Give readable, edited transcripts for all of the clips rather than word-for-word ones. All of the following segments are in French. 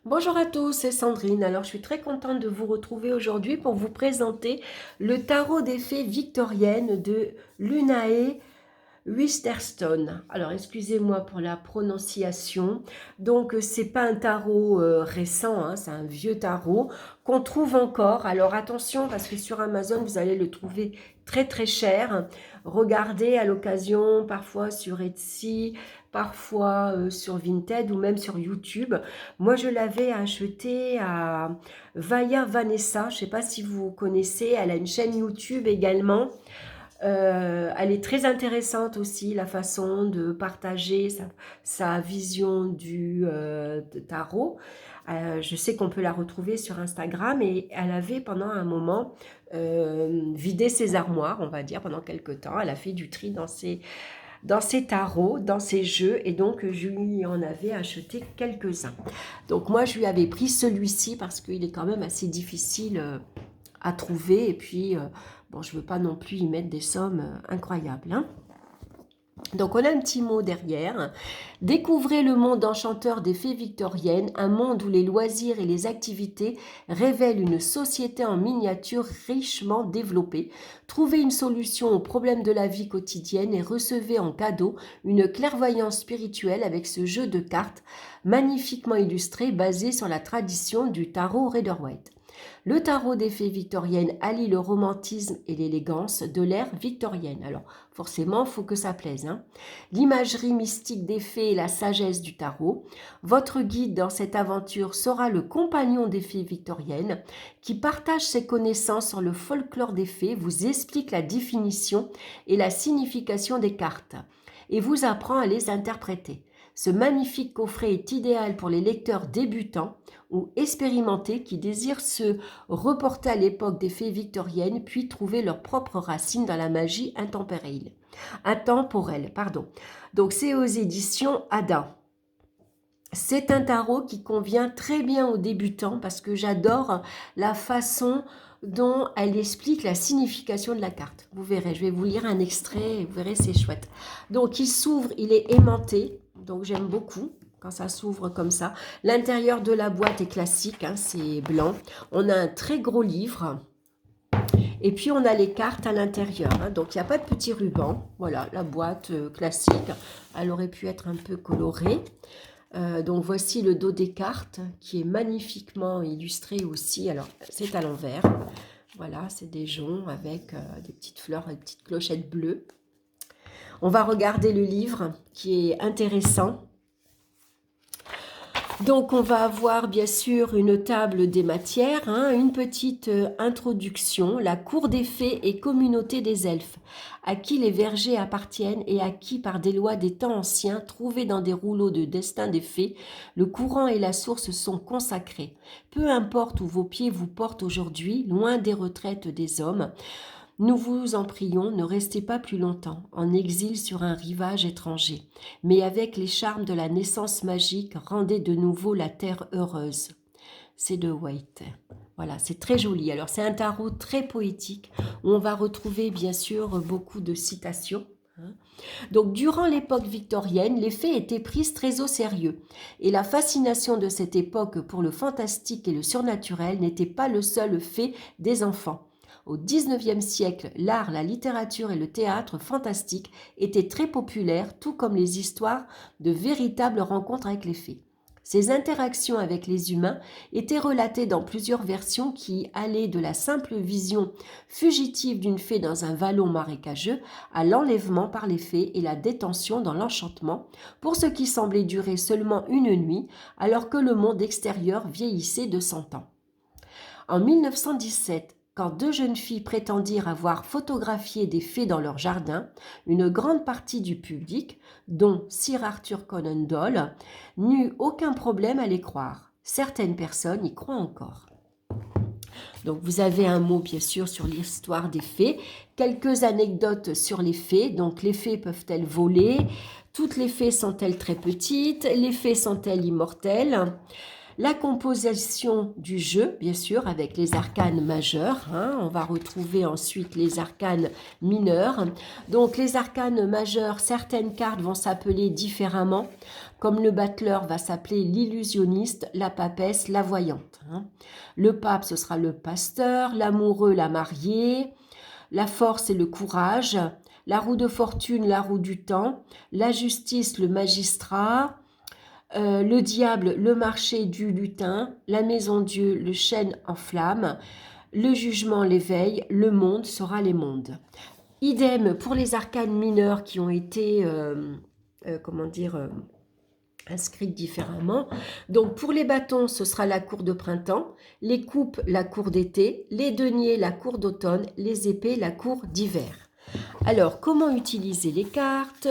Bonjour à tous, c'est Sandrine. Alors, je suis très contente de vous retrouver aujourd'hui pour vous présenter le tarot des fées victoriennes de Lunae Wisterstone. Alors, excusez-moi pour la prononciation. Donc, c'est pas un tarot récent, hein, c'est un vieux tarot qu'on trouve encore. Alors, attention, parce que sur Amazon, vous allez le trouver très très cher. Regardez à l'occasion, parfois sur Etsy, parfois sur Vinted ou même sur YouTube. Moi, je l'avais acheté à Vaya Vanessa. Je ne sais pas si vous connaissez. Elle a une chaîne YouTube également. Elle est très intéressante aussi, la façon de partager sa vision de tarot. Je sais qu'on peut la retrouver sur Instagram et elle avait pendant un moment vidé ses armoires, on va dire, pendant quelques temps. Elle a fait du tri dans ses tarots, dans ses jeux, et donc je lui en avais acheté quelques-uns. Donc moi, je lui avais pris celui-ci parce qu'il est quand même assez difficile à trouver, et puis, bon, je ne veux pas non plus y mettre des sommes incroyables, hein. Donc on a un petit mot derrière. Découvrez le monde enchanteur des fées victoriennes, un monde où les loisirs et les activités révèlent une société en miniature richement développée. Trouvez une solution aux problèmes de la vie quotidienne et recevez en cadeau une clairvoyance spirituelle avec ce jeu de cartes magnifiquement illustré basé sur la tradition du tarot Rider-Waite. Le tarot des fées victoriennes allie le romantisme et l'élégance de l'ère victorienne. Alors, forcément, il faut que ça plaise, hein. L'imagerie mystique des fées et la sagesse du tarot. Votre guide dans cette aventure sera le compagnon des fées victoriennes qui partage ses connaissances sur le folklore des fées, vous explique la définition et la signification des cartes et vous apprend à les interpréter. Ce magnifique coffret est idéal pour les lecteurs débutants ou expérimentés qui désirent se reporter à l'époque des fées victoriennes puis trouver leurs propres racines dans la magie intemporelle. Donc c'est aux éditions Ada. C'est un tarot qui convient très bien aux débutants parce que j'adore la façon dont elle explique la signification de la carte. Vous verrez, je vais vous lire un extrait et vous verrez, c'est chouette. Donc il s'ouvre, il est aimanté, donc j'aime beaucoup quand ça s'ouvre comme ça. L'intérieur de la boîte est classique, hein, c'est blanc. On a un très gros livre. Et puis on a les cartes à l'intérieur, hein. Donc il n'y a pas de petit ruban. Voilà, la boîte classique. Elle aurait pu être un peu colorée. Donc voici le dos des cartes qui est magnifiquement illustré aussi. Alors c'est à l'envers. Voilà, c'est des joncs avec des petites fleurs, des petites clochettes bleues. On va regarder le livre qui est intéressant. Donc on va avoir bien sûr une table des matières, hein, une petite introduction, la cour des fées et communauté des elfes, à qui les vergers appartiennent et à qui par des lois des temps anciens, trouvées dans des rouleaux de destin des fées, le courant et la source sont consacrés. Peu importe où vos pieds vous portent aujourd'hui, loin des retraites des hommes, nous vous en prions, ne restez pas plus longtemps en exil sur un rivage étranger, mais avec les charmes de la naissance magique, rendez de nouveau la terre heureuse. C'est de Waite. Voilà, c'est très joli. Alors, c'est un tarot très poétique où on va retrouver bien sûr beaucoup de citations, hein. Donc, durant l'époque victorienne, les fées étaient prises très au sérieux. Et la fascination de cette époque pour le fantastique et le surnaturel n'était pas le seul fait des enfants. Au XIXe siècle, l'art, la littérature et le théâtre fantastique étaient très populaires, tout comme les histoires de véritables rencontres avec les fées. Ces interactions avec les humains étaient relatées dans plusieurs versions qui allaient de la simple vision fugitive d'une fée dans un vallon marécageux à l'enlèvement par les fées et la détention dans l'enchantement, pour ce qui semblait durer seulement une nuit, alors que le monde extérieur vieillissait de 100 ans. En 1917, quand deux jeunes filles prétendirent avoir photographié des fées dans leur jardin, une grande partie du public, dont Sir Arthur Conan Doyle, n'eut aucun problème à les croire. Certaines personnes y croient encore. Donc vous avez un mot bien sûr sur l'histoire des fées, quelques anecdotes sur les fées. Donc les fées peuvent-elles voler? Toutes les fées sont-elles très petites? Les fées sont-elles immortelles? La composition du jeu, bien sûr, avec les arcanes majeurs. On va retrouver ensuite les arcanes mineurs. Donc les arcanes majeurs, certaines cartes vont s'appeler différemment, comme le battleur va s'appeler l'illusionniste, la papesse, la voyante. Le pape, ce sera le pasteur, l'amoureux, la mariée, la force et le courage, la roue de fortune, la roue du temps, la justice, le magistrat, le diable, le marché du lutin, la maison Dieu, le chêne en flamme, le jugement, l'éveil, le monde sera les mondes. Idem pour les arcanes mineurs qui ont été, inscrites différemment. Donc pour les bâtons, ce sera la cour de printemps, les coupes, la cour d'été, les deniers, la cour d'automne, les épées, la cour d'hiver. Alors, comment utiliser les cartes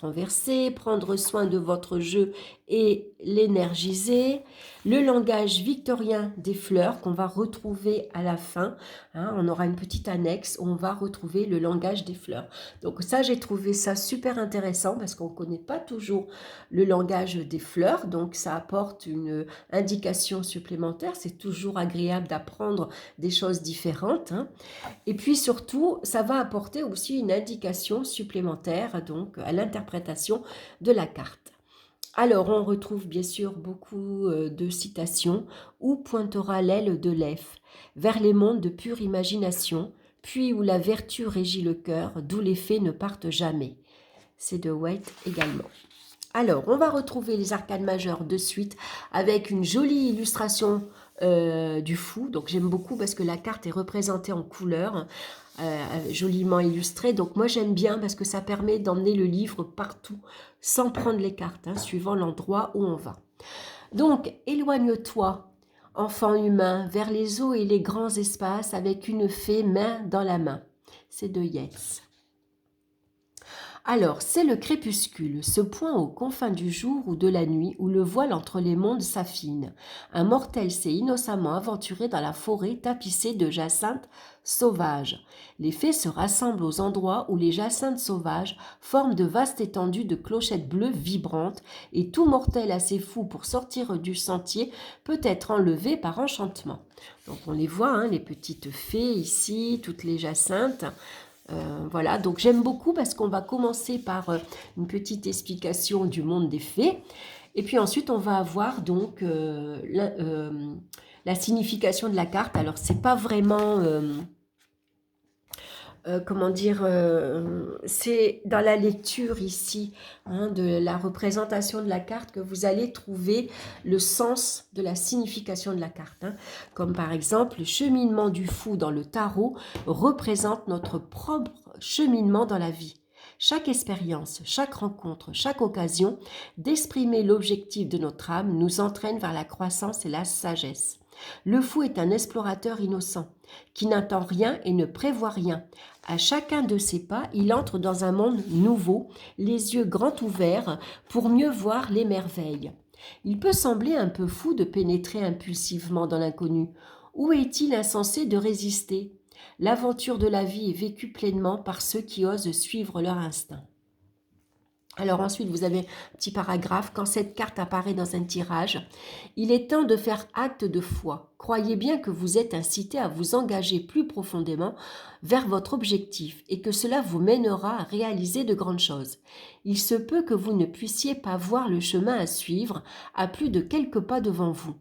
renversées, prendre soin de votre jeu et l'énergiser, le langage victorien des fleurs qu'on va retrouver à la fin. On aura une petite annexe où on va retrouver le langage des fleurs. Donc ça, j'ai trouvé ça super intéressant parce qu'on ne connaît pas toujours le langage des fleurs, donc ça apporte une indication supplémentaire. C'est toujours agréable d'apprendre des choses différentes. Et puis surtout, ça va apporter aussi une indication supplémentaire donc à l'interprétation de la carte. Alors, on retrouve bien sûr beaucoup de citations. Où pointera l'aile de l'Ef? Vers les mondes de pure imagination, puis où la vertu régit le cœur, d'où les fées ne partent jamais. C'est de Waite également. Alors, on va retrouver les arcanes majeures de suite avec une jolie illustration du fou. Donc, j'aime beaucoup parce que la carte est représentée en couleurs, joliment illustrée. Donc, moi, j'aime bien parce que ça permet d'emmener le livre partout sans prendre les cartes, suivant l'endroit où on va. Donc, éloigne-toi, enfant humain, vers les eaux et les grands espaces avec une fée main dans la main. C'est de Yeats. Alors, c'est le crépuscule, ce point aux confins du jour ou de la nuit où le voile entre les mondes s'affine. Un mortel s'est innocemment aventuré dans la forêt tapissée de jacinthes sauvages. Les fées se rassemblent aux endroits où les jacinthes sauvages forment de vastes étendues de clochettes bleues vibrantes et tout mortel assez fou pour sortir du sentier peut être enlevé par enchantement. Donc on les voit, les petites fées ici, toutes les jacinthes. Voilà, donc j'aime beaucoup parce qu'on va commencer par une petite explication du monde des fées. Et puis ensuite, on va avoir donc la signification de la carte. Alors, c'est pas vraiment... c'est dans la lecture ici de la représentation de la carte que vous allez trouver le sens de la signification de la carte. Comme par exemple, le cheminement du fou dans le tarot représente notre propre cheminement dans la vie. Chaque expérience, chaque rencontre, chaque occasion d'exprimer l'objectif de notre âme nous entraîne vers la croissance et la sagesse. Le fou est un explorateur innocent, qui n'attend rien et ne prévoit rien. À chacun de ses pas, il entre dans un monde nouveau, les yeux grands ouverts, pour mieux voir les merveilles. Il peut sembler un peu fou de pénétrer impulsivement dans l'inconnu. Où est-il insensé de résister? L'aventure de la vie est vécue pleinement par ceux qui osent suivre leur instinct. Alors ensuite, vous avez un petit paragraphe. Quand cette carte apparaît dans un tirage, il est temps de faire acte de foi. Croyez bien que vous êtes incité à vous engager plus profondément vers votre objectif et que cela vous mènera à réaliser de grandes choses. Il se peut que vous ne puissiez pas voir le chemin à suivre à plus de quelques pas devant vous.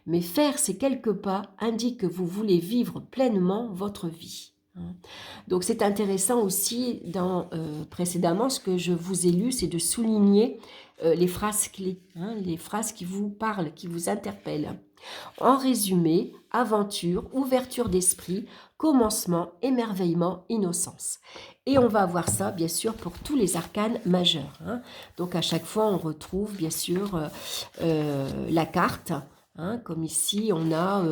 Mais faire ces quelques pas indique que vous voulez vivre pleinement votre vie. Donc c'est intéressant aussi précédemment ce que je vous ai lu, c'est de souligner les phrases clés, les phrases qui vous parlent, qui vous interpellent. En résumé, aventure, ouverture d'esprit, commencement, émerveillement, innocence. Et on va avoir ça bien sûr pour tous les arcanes majeurs. Donc à chaque fois on retrouve bien sûr la carte. Comme ici, on a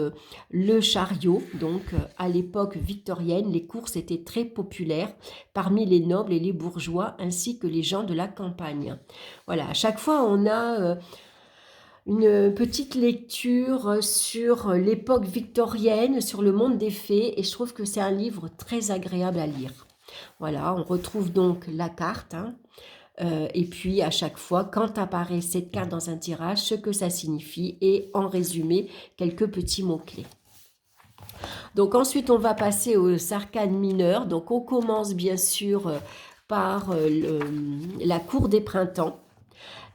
le chariot. Donc, à l'époque victorienne, les courses étaient très populaires parmi les nobles et les bourgeois, ainsi que les gens de la campagne. Voilà, à chaque fois, on a une petite lecture sur l'époque victorienne, sur le monde des fées, et je trouve que c'est un livre très agréable à lire. Voilà, on retrouve donc la carte. Et puis à chaque fois, quand apparaît cette carte dans un tirage, ce que ça signifie et en résumé, quelques petits mots-clés. Donc ensuite, on va passer aux arcanes mineures. Donc on commence bien sûr par la cour des printemps.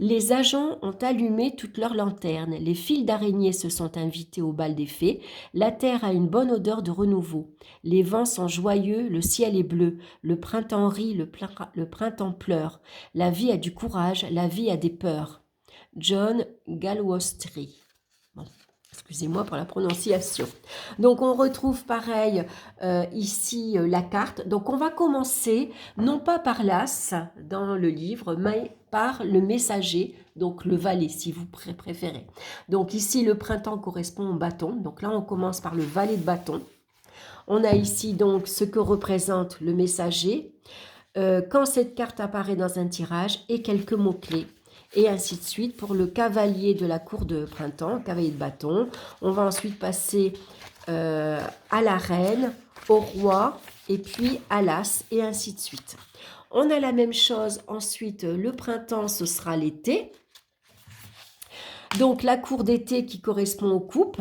Les agents ont allumé toutes leurs lanternes. Les fils d'araignées se sont invités au bal des fées. La terre a une bonne odeur de renouveau. Les vents sont joyeux, le ciel est bleu. Le printemps rit, le printemps pleure. La vie a du courage, la vie a des peurs. John Galwostry. Bon, excusez-moi pour la prononciation. Donc on retrouve pareil ici la carte. Donc on va commencer non pas par l'as dans le livre, mais par le messager, donc le valet si vous préférez. Donc ici le printemps correspond au bâton. Donc là on commence par le valet de bâton. On a ici donc ce que représente le messager. Quand cette carte apparaît dans un tirage et quelques mots-clés. Et ainsi de suite pour le cavalier de la cour de printemps, cavalier de bâton. On va ensuite passer à la reine, au roi et puis à l'as et ainsi de suite. On a la même chose ensuite, le printemps ce sera l'été. Donc la cour d'été qui correspond aux coupes,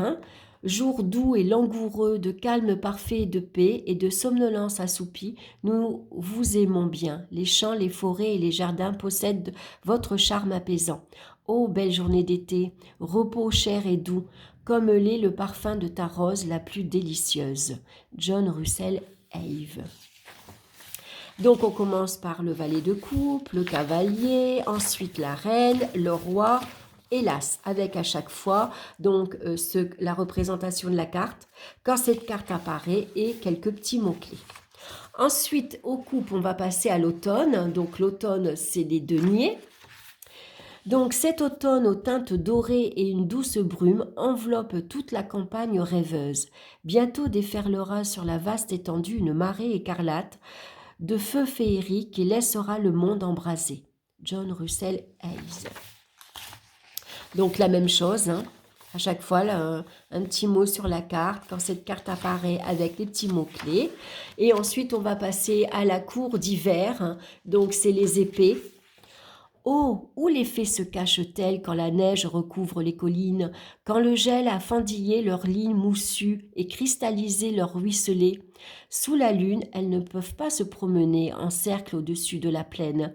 jour doux et langoureux, de calme parfait et de paix et de somnolence assoupie, nous vous aimons bien. Les champs, les forêts et les jardins possèdent votre charme apaisant. Ô belle journée d'été, repos cher et doux, comme l'est le parfum de ta rose la plus délicieuse. John Russell Have. Donc on commence par le valet de coupe, le cavalier, ensuite la reine, le roi, hélas, avec à chaque fois donc la représentation de la carte, quand cette carte apparaît et quelques petits mots-clés. Ensuite, aux coupes, on va passer à l'automne. Donc l'automne, c'est les deniers. Donc cet automne aux teintes dorées et une douce brume enveloppe toute la campagne rêveuse. Bientôt déferlera sur la vaste étendue une marée écarlate de feu féerique qui laissera le monde embrasé. John Russell Have. Donc la même chose, à chaque fois là, un petit mot sur la carte quand cette carte apparaît avec les petits mots-clés. Et ensuite on va passer à la cour d'hiver, donc c'est les épées. Oh, où les fées se cachent-elles quand la neige recouvre les collines, quand le gel a fendillé leurs lignes moussues et cristallisé leurs ruisselets? Sous la lune, elles ne peuvent pas se promener en cercle au-dessus de la plaine,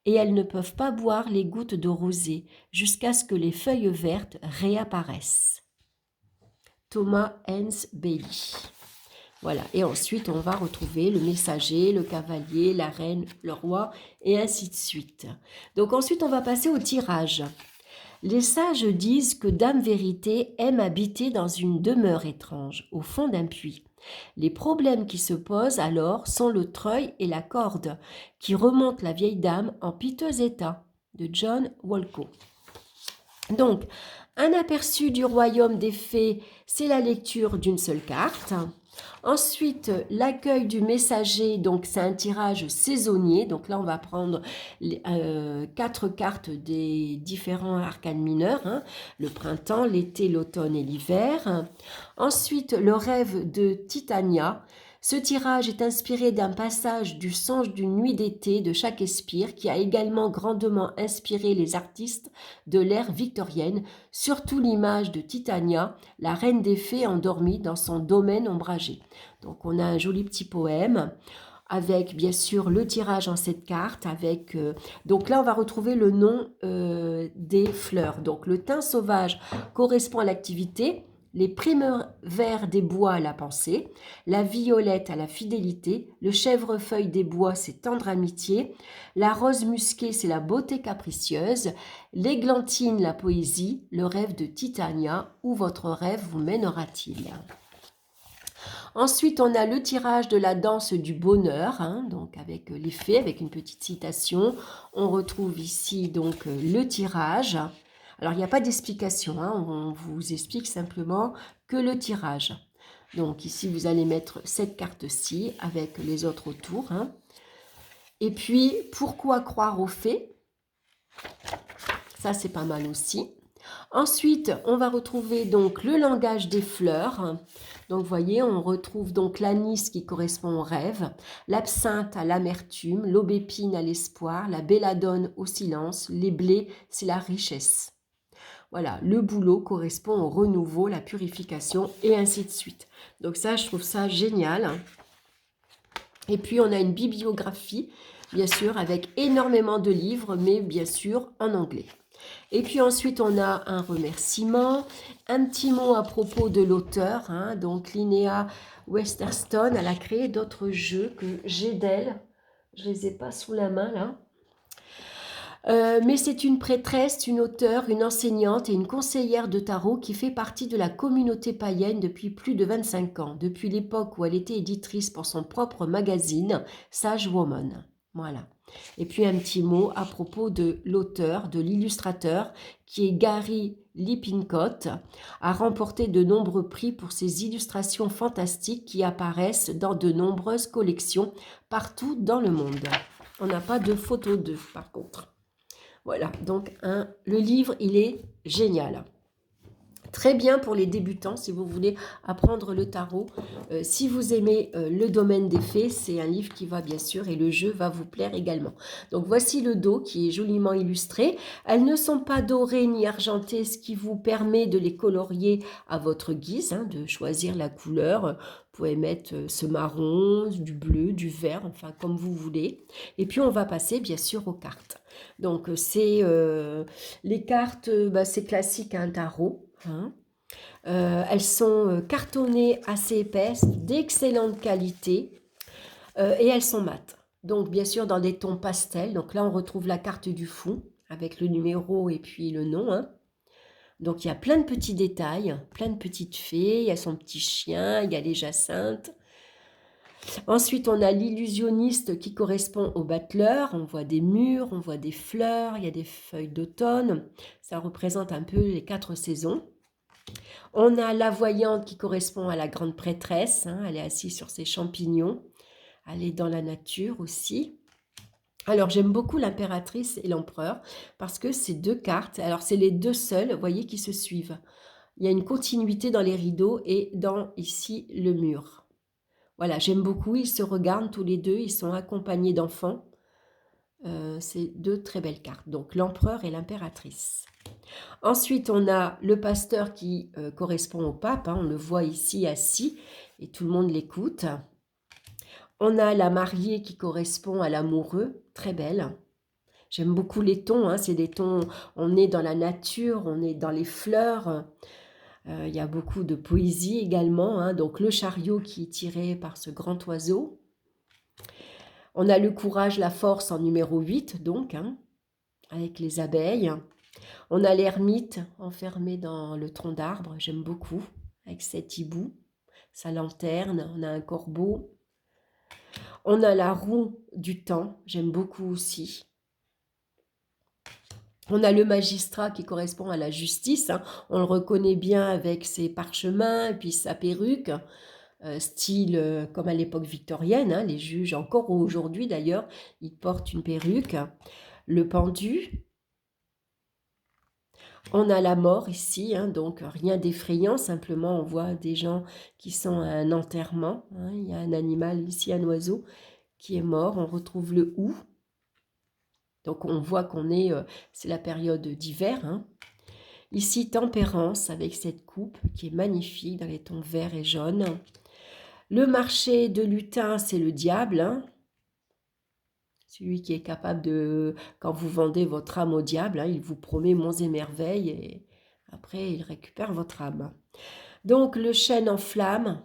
et elles ne peuvent pas boire les gouttes de rosée jusqu'à ce que les feuilles vertes réapparaissent. Thomas Hens Bailey. Voilà, et ensuite on va retrouver le messager, le cavalier, la reine, le roi, et ainsi de suite. Donc ensuite on va passer au tirage. Les sages disent que Dame Vérité aime habiter dans une demeure étrange, au fond d'un puits. Les problèmes qui se posent alors sont le treuil et la corde, qui remontent la vieille dame en piteux état, de John Wolcott. Donc, un aperçu du royaume des fées, c'est la lecture d'une seule carte. Ensuite, l'accueil du messager, donc c'est un tirage saisonnier. Donc là, on va prendre 4 cartes des différents arcanes mineurs. Le printemps, l'été, l'automne et l'hiver. Ensuite, le rêve de Titania. Ce tirage est inspiré d'un passage du Songe d'une nuit d'été de Shakespeare qui a également grandement inspiré les artistes de l'ère victorienne, surtout l'image de Titania, la reine des fées endormie dans son domaine ombragé. Donc on a un joli petit poème avec bien sûr le tirage en 7 cartes, avec donc là on va retrouver le nom des fleurs. Donc le thym sauvage correspond à l'activité, les primevères des bois à la pensée, la violette à la fidélité, le chèvrefeuille des bois c'est tendre amitié, la rose musquée c'est la beauté capricieuse, l'églantine la poésie, le rêve de Titania, où votre rêve vous mènera-t-il? Ensuite, on a le tirage de la danse du bonheur, donc avec les fées, avec une petite citation. On retrouve ici donc le tirage. Alors, il n'y a pas d'explication, on vous explique simplement que le tirage. Donc ici, vous allez mettre cette carte-ci avec les autres autour. Et puis, pourquoi croire aux fées? Ça, c'est pas mal aussi. Ensuite, on va retrouver donc le langage des fleurs. Donc, vous voyez, on retrouve donc l'anis qui correspond au rêve, l'absinthe à l'amertume, l'aubépine à l'espoir, la belladone au silence, les blés, c'est la richesse. Voilà, le boulot correspond au renouveau, la purification et ainsi de suite. Donc ça, je trouve ça génial. Et puis, on a une bibliographie, bien sûr, avec énormément de livres, mais bien sûr en anglais. Et puis ensuite, on a un remerciement, un petit mot à propos de l'auteur. Donc, Linnea Westerstone, elle a créé d'autres jeux que j'ai d'elle. Je ne les ai pas sous la main, là. Mais c'est une prêtresse, une auteure, une enseignante et une conseillère de tarot qui fait partie de la communauté païenne depuis plus de 25 ans, depuis l'époque où elle était éditrice pour son propre magazine, Sage Woman. Voilà. Et puis un petit mot à propos de l'auteur, de l'illustrateur, qui est Gary Lippincott, a remporté de nombreux prix pour ses illustrations fantastiques qui apparaissent dans de nombreuses collections partout dans le monde. On n'a pas de photo d'eux, par contre. Voilà, donc le livre, il est génial. Très bien pour les débutants, si vous voulez apprendre le tarot. Si vous aimez le domaine des fées, c'est un livre qui va bien sûr, et le jeu va vous plaire également. Donc voici le dos qui est joliment illustré. Elles ne sont pas dorées ni argentées, ce qui vous permet de les colorier à votre guise, de choisir la couleur. Vous pouvez mettre ce marron, du bleu, du vert, enfin comme vous voulez. Et puis on va passer bien sûr aux cartes. Donc c'est les cartes, c'est classique, un tarot. Elles sont cartonnées assez épaisses, d'excellente qualité et elles sont mates. Donc bien sûr dans des tons pastels. Donc là on retrouve la carte du fou avec le numéro et puis le nom. Donc il y a plein de petits détails, plein de petites fées, il y a son petit chien, il y a les jacinthes. Ensuite, on a l'illusionniste qui correspond au battleur. On voit des murs, on voit des fleurs, il y a des feuilles d'automne. Ça représente un peu les 4 saisons. On a la voyante qui correspond à la grande prêtresse. Elle est assise sur ses champignons. Elle est dans la nature aussi. Alors, j'aime beaucoup l'impératrice et l'empereur parce que ces deux cartes, alors c'est les deux seules, vous voyez, qui se suivent. Il y a une continuité dans les rideaux et dans, ici, le mur. Voilà, j'aime beaucoup, ils se regardent tous les deux, ils sont accompagnés d'enfants. C'est deux très belles cartes, donc l'empereur et l'impératrice. Ensuite, on a le pasteur qui correspond au pape, on le voit ici assis et tout le monde l'écoute. On a la mariée qui correspond à l'amoureux, très belle. J'aime beaucoup les tons, c'est des tons, on est dans la nature, on est dans les fleurs. Il y a beaucoup de poésie également, donc le chariot qui est tiré par ce grand oiseau. On a le courage, la force en numéro 8, donc, avec les abeilles. On a l'ermite enfermé dans le tronc d'arbre, j'aime beaucoup, avec cet hibou, sa lanterne. On a un corbeau. On a la roue du temps, j'aime beaucoup aussi. On a le magistrat qui correspond à la justice. On le reconnaît bien avec ses parchemins et puis sa perruque. Style comme à l'époque victorienne, les juges, encore aujourd'hui d'ailleurs, ils portent une perruque. Le pendu. On a la mort ici, donc rien d'effrayant, simplement on voit des gens qui sont à un enterrement. Il y a un animal ici, un oiseau, qui est mort. On retrouve le hou. Donc on voit qu'on est, c'est la période d'hiver. Ici, tempérance avec cette coupe qui est magnifique dans les tons verts et jaunes. Le marché de lutin, c'est le diable. Celui qui est capable de, quand vous vendez votre âme au diable, il vous promet monts et merveilles et après il récupère votre âme. Donc le chêne en flamme,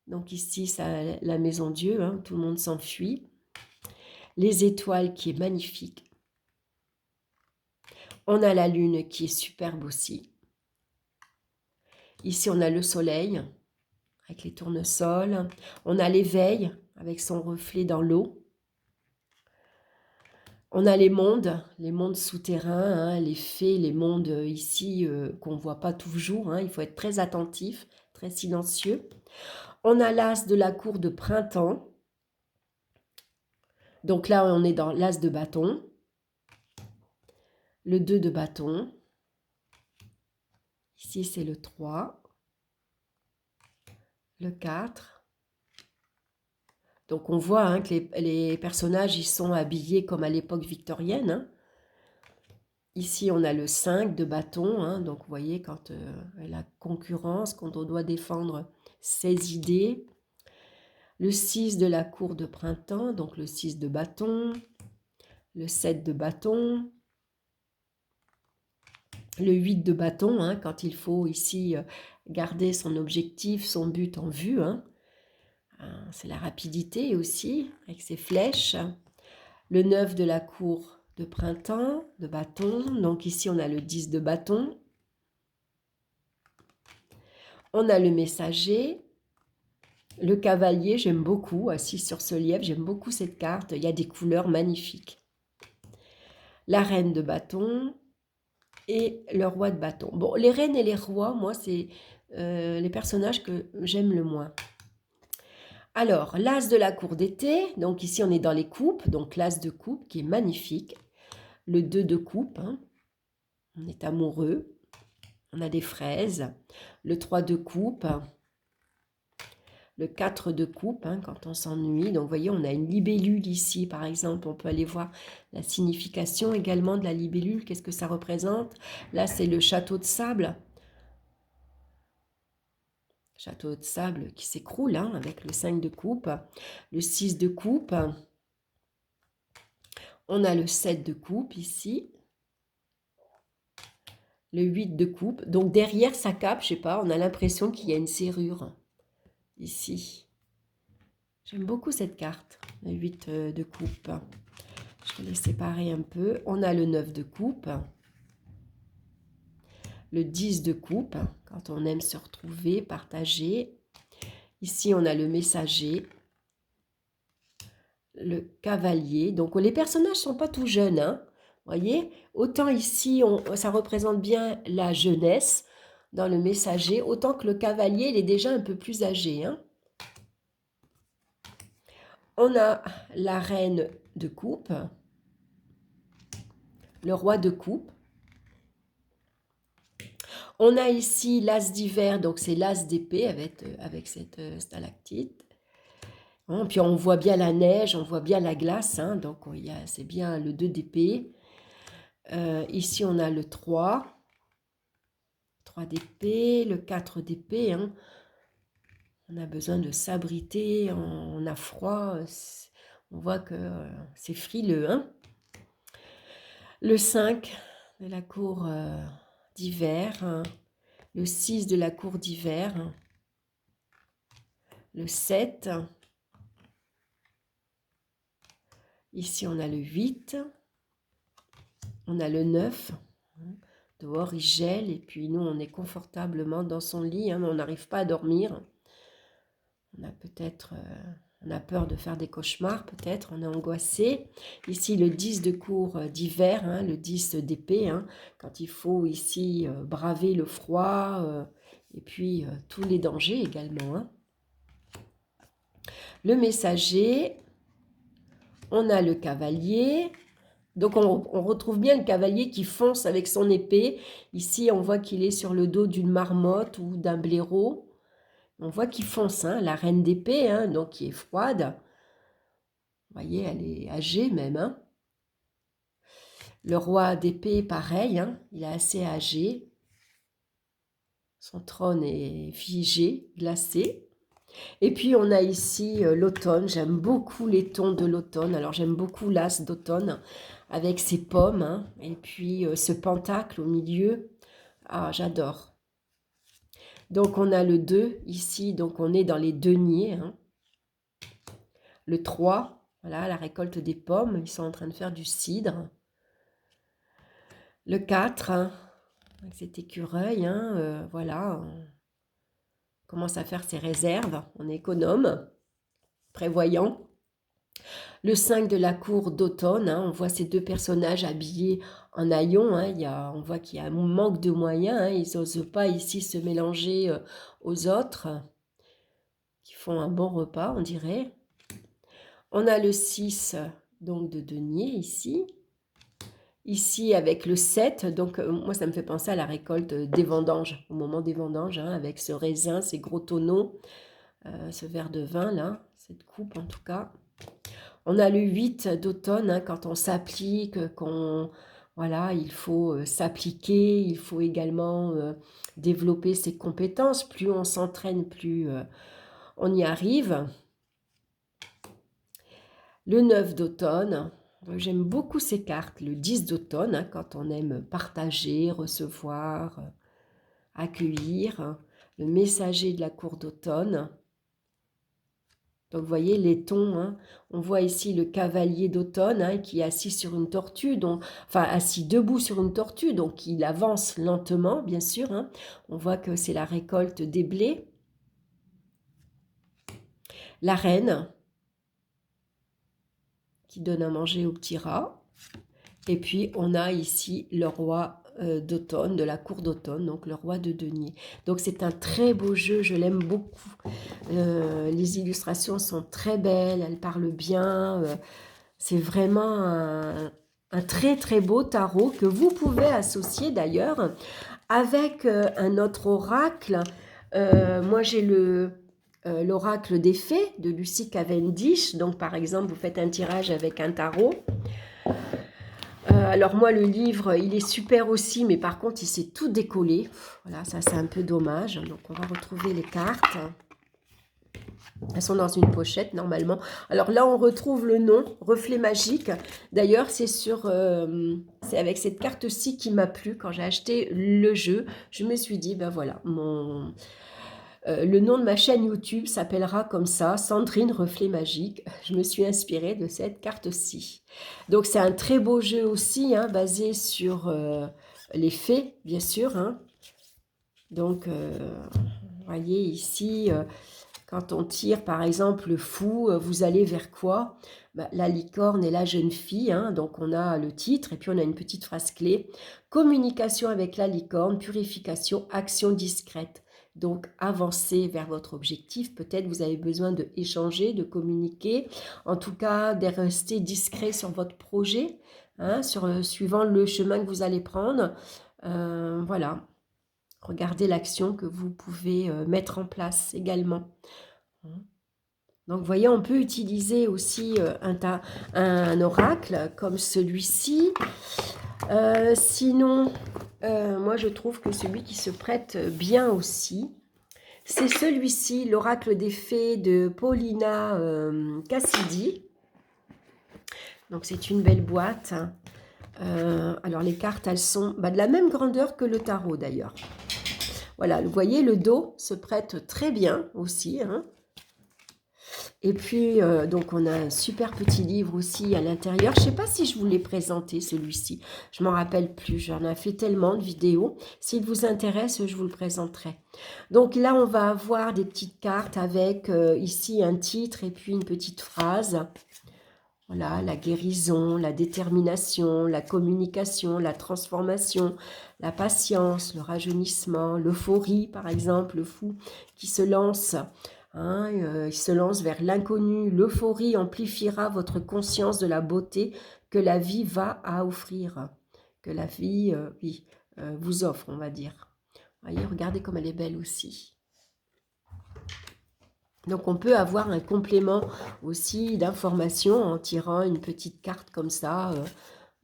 donc ici c'est la maison Dieu, tout le monde s'enfuit. Les étoiles qui est magnifique. On a la lune qui est superbe aussi. Ici on a le soleil avec les tournesols. On a l'éveil avec son reflet dans l'eau. On a les mondes souterrains, les fées, les mondes ici qu'on ne voit pas toujours. Il faut être très attentif, très silencieux. On a l'as de la cour de printemps. Donc là, on est dans l'as de bâton. Le 2 de bâton. Ici, c'est le 3, le 4. Donc, on voit hein, que les personnages, ils sont habillés comme à l'époque victorienne. Hein. Ici, on a le 5 de bâton. Hein, donc, vous voyez, quand la concurrence, quand on doit défendre ses idées. Le 6 de la cour de printemps, donc le 6 de bâton. Le 7 de bâton. Le 8 de bâton, hein, quand il faut ici garder son objectif, son but en vue. Hein. C'est la rapidité aussi, avec ses flèches. Le 9 de la cour de printemps, de bâton. Donc ici, on a le 10 de bâton. On a le messager. Le cavalier, j'aime beaucoup, assis sur ce lièvre. J'aime beaucoup cette carte. Il y a des couleurs magnifiques. La reine de bâton et le roi de bâton. Bon, les reines et les rois, moi, c'est les personnages que j'aime le moins. Alors, l'as de la cour d'été, donc ici on est dans les coupes, donc l'as de coupe qui est magnifique. Le 2 de coupe, hein, on est amoureux, on a des fraises. Le 3 de coupe, le 4 de coupe, hein, quand on s'ennuie. Donc vous voyez, on a une libellule ici par exemple, on peut aller voir la signification également de la libellule, qu'est-ce que ça représente. Là c'est le château de sable. Château de sable qui s'écroule hein, avec le 5 de coupe, le 6 de coupe, on a le 7 de coupe ici, le 8 de coupe. Donc derrière sa cape, je sais pas, on a l'impression qu'il y a une serrure ici. J'aime beaucoup cette carte, le 8 de coupe. Je vais les séparer un peu. On a le 9 de coupe, le 10 de coupe, quand on aime se retrouver, partager. Ici, on a le messager, le cavalier. Donc, les personnages ne sont pas tout jeunes, hein. Voyez, autant ici, ça représente bien la jeunesse dans le messager, autant que le cavalier, il est déjà un peu plus âgé. Hein. On a la reine de coupe, le roi de coupe. On a ici l'as d'hiver, donc c'est l'as d'épée avec cette stalactite. Hein, puis on voit bien la neige, on voit bien la glace, hein, donc c'est bien le 2 d'épée. Ici on a le 3 d'épée, le 4 d'épée. Hein. On a besoin de s'abriter, on a froid, on voit que c'est frileux. Hein. Le 5 de la cour d'hiver, hein. Le 6 de la cour d'hiver, le 7, ici on a le 8, on a le 9, dehors il gèle et puis nous on est confortablement dans son lit, hein, mais on n'arrive pas à dormir. On a peut-être, on a peur de faire des cauchemars, peut-être, on est angoissé. Ici le 10 de cour d'hiver, hein, le 10 d'épée, hein, quand il faut ici braver le froid et puis tous les dangers également. Hein. Le messager, on a le cavalier. Donc, on retrouve bien le cavalier qui fonce avec son épée. Ici, on voit qu'il est sur le dos d'une marmotte ou d'un blaireau. On voit qu'il fonce, hein, la reine d'épée, hein, donc qui est froide. Vous voyez, elle est âgée même. Hein. Le roi d'épée, pareil, hein, il est assez âgé. Son trône est figé, glacé. Et puis, on a ici l'automne. J'aime beaucoup les tons de l'automne. Alors, j'aime beaucoup l'as d'automne avec ses pommes. Hein, et puis, ce pentacle au milieu. Ah, j'adore. Donc, on a le 2 ici. Donc, on est dans les deniers. Hein. Le 3, voilà, la récolte des pommes. Ils sont en train de faire du cidre. Le 4, hein, avec cet écureuil. Hein, voilà, on commence à faire ses réserves. On est économe, prévoyant. Le 5 de la cour d'automne, hein, on voit ces deux personnages habillés en haillons. Hein, on voit qu'il y a un manque de moyens. Hein, ils n'osent pas ici se mélanger aux autres, qui font un bon repas, on dirait. On a le 6 donc de denier ici. ici avec le 7, donc moi ça me fait penser à la récolte des vendanges, au moment des vendanges, hein, avec ce raisin, ces gros tonneaux, ce verre de vin là, cette coupe en tout cas. On a le 8 d'automne, hein, quand on s'applique, voilà, il faut s'appliquer, il faut également développer ses compétences. Plus on s'entraîne, plus on y arrive. Le 9 d'automne, j'aime beaucoup ces cartes. Le 10 d'automne, hein, quand on aime partager, recevoir, accueillir. Le messager de la cour d'automne. Donc, vous voyez les tons, hein. On voit ici le cavalier d'automne, hein, qui est assis sur une tortue, donc, enfin assis debout sur une tortue, donc il avance lentement, bien sûr, hein. On voit que c'est la récolte des blés. La reine, qui donne à manger aux petits rats. Et puis, on a ici le roi d'automne, de la cour d'automne, donc le roi de denier. Donc, c'est un très beau jeu, je l'aime beaucoup. Les illustrations sont très belles, elles parlent bien. C'est vraiment un très très beau tarot que vous pouvez associer d'ailleurs avec un autre oracle. Moi, j'ai l'oracle des fées de Lucy Cavendish. Donc, par exemple, vous faites un tirage avec un tarot. Alors moi, le livre, il est super aussi, mais par contre, il s'est tout décollé. Voilà, ça, c'est un peu dommage. Donc, on va retrouver les cartes. Elles sont dans une pochette, normalement. Alors là, on retrouve le nom, Reflet Magique. D'ailleurs, c'est avec cette carte-ci qui m'a plu quand j'ai acheté le jeu. Je me suis dit, ben voilà, le nom de ma chaîne YouTube s'appellera comme ça, Sandrine Reflet Magique. Je me suis inspirée de cette carte-ci. Donc, c'est un très beau jeu aussi, hein, basé sur les fées, bien sûr. Hein. Donc, vous voyez ici, quand on tire, par exemple, le fou, vous allez vers quoi? La licorne et la jeune fille. Hein, donc, on a le titre et puis on a une petite phrase clé. Communication avec la licorne, purification, action discrète. Donc, avancez vers votre objectif. Peut-être vous avez besoin d'échanger, de communiquer. En tout cas, de rester discret sur votre projet, hein, suivant le chemin que vous allez prendre. Voilà. Regardez l'action que vous pouvez mettre en place également. Donc, vous voyez, on peut utiliser aussi un oracle comme celui-ci. Sinon, moi, je trouve que celui qui se prête bien aussi, c'est celui-ci, l'oracle des fées de Paulina Cassidy. Donc, c'est une belle boîte. Alors, les cartes, elles sont de la même grandeur que le tarot, d'ailleurs. Voilà, vous voyez, le dos se prête très bien aussi, hein. Et puis, donc, on a un super petit livre aussi à l'intérieur. Je ne sais pas si je vous l'ai présenté, celui-ci. Je ne m'en rappelle plus. J'en ai fait tellement de vidéos. S'il vous intéresse, je vous le présenterai. Donc là, on va avoir des petites cartes avec ici un titre et puis une petite phrase. Voilà, la guérison, la détermination, la communication, la transformation, la patience, le rajeunissement, l'euphorie, par exemple, le fou qui se lance. Hein, il se lance vers l'inconnu. L'euphorie amplifiera votre conscience de la beauté que la vie va à offrir. Que la vie vous offre, on va dire. Voyez, regardez comme elle est belle aussi. Donc, on peut avoir un complément aussi d'information en tirant une petite carte comme ça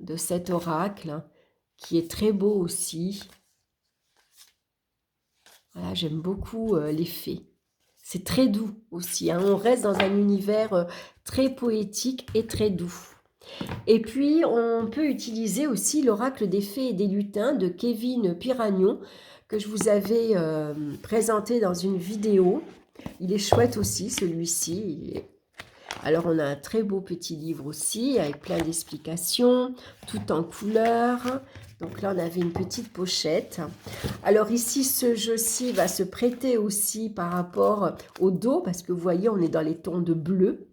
de cet oracle qui est très beau aussi. Voilà, j'aime beaucoup les fées. C'est très doux aussi. Hein. On reste dans un univers très poétique et très doux. Et puis, on peut utiliser aussi l'oracle des fées et des lutins de Kevin Piragnon que je vous avais présenté dans une vidéo. Il est chouette aussi, celui-ci. Alors, on a un très beau petit livre aussi, avec plein d'explications, tout en couleur. Donc là, on avait une petite pochette. Alors ici, ce jeu-ci va se prêter aussi par rapport au dos, parce que vous voyez, on est dans les tons de bleu.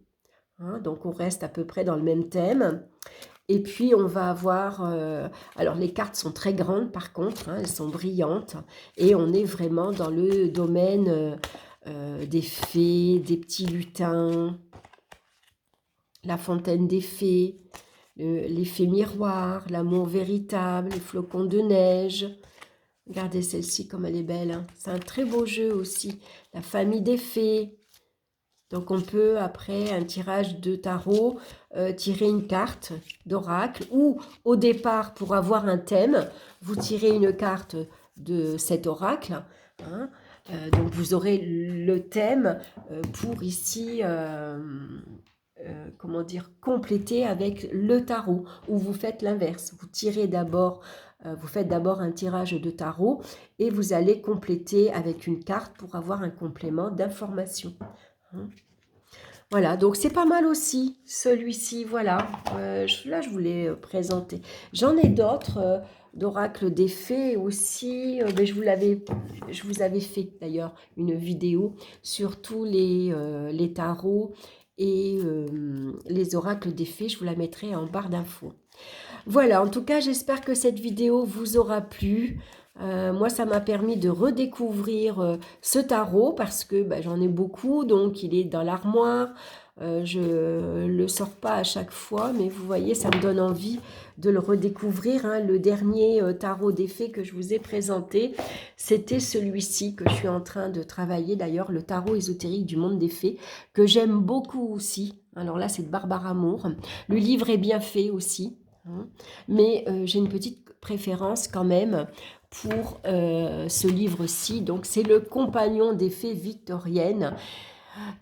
Hein, donc, on reste à peu près dans le même thème. Et puis, on va avoir... alors, les cartes sont très grandes, par contre. Hein, elles sont brillantes. Et on est vraiment dans le domaine des fées, des petits lutins, la fontaine des fées, l'effet miroir, l'amour véritable, les flocons de neige. Regardez celle-ci comme elle est belle, hein. C'est un très beau jeu aussi. La famille des fées. Donc on peut, après un tirage de tarot, tirer une carte d'oracle ou au départ, pour avoir un thème, vous tirez une carte de cet oracle. Hein. Donc vous aurez le thème pour ici, comment dire, compléter avec le tarot. Ou vous faites l'inverse, vous tirez d'abord, vous faites d'abord un tirage de tarot et vous allez compléter avec une carte pour avoir un complément d'information. Hein. Voilà, donc c'est pas mal aussi, celui-ci, voilà. Là, je voulais présenter. J'en ai d'autres, d'oracle des fées aussi. Ben, je vous avais fait d'ailleurs une vidéo sur tous les tarots et les oracles des fées. Je vous la mettrai en barre d'infos. Voilà, en tout cas, j'espère que cette vidéo vous aura plu. Moi, ça m'a permis de redécouvrir ce tarot parce que j'en ai beaucoup, donc il est dans l'armoire. Je ne le sors pas à chaque fois, mais vous voyez, ça me donne envie de le redécouvrir. Hein. Le dernier tarot des fées que je vous ai présenté, c'était celui-ci que je suis en train de travailler. D'ailleurs, le tarot ésotérique du monde des fées, que j'aime beaucoup aussi. Alors là, c'est de Barbara Moore. Le livre est bien fait aussi. Mais j'ai une petite préférence quand même pour ce livre-ci. Donc c'est le compagnon des fées victoriennes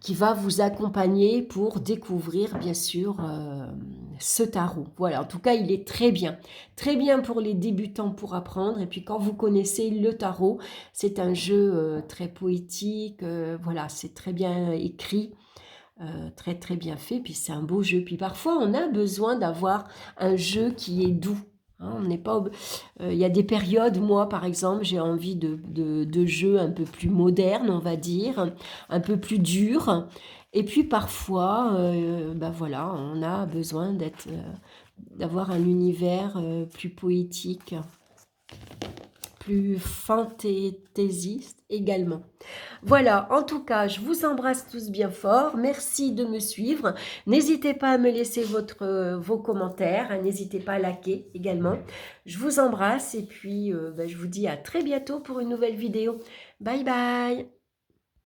qui va vous accompagner pour découvrir bien sûr ce tarot. Voilà, en tout cas il est très bien pour les débutants pour apprendre. Et puis quand vous connaissez le tarot, c'est un jeu très poétique, voilà, c'est très bien écrit. Très bien fait, puis c'est un beau jeu. Puis parfois, on a besoin d'avoir un jeu qui est doux. Hein, on n'est pas. Il y a des périodes, moi par exemple, j'ai envie de jeux un peu plus modernes, on va dire, un peu plus durs. Et puis parfois, voilà, on a besoin d'avoir un univers plus poétique, plus fantaisiste également. Voilà, en tout cas, je vous embrasse tous bien fort. Merci de me suivre. N'hésitez pas à me laisser vos commentaires. Hein, n'hésitez pas à liker également. Je vous embrasse et puis je vous dis à très bientôt pour une nouvelle vidéo. Bye bye.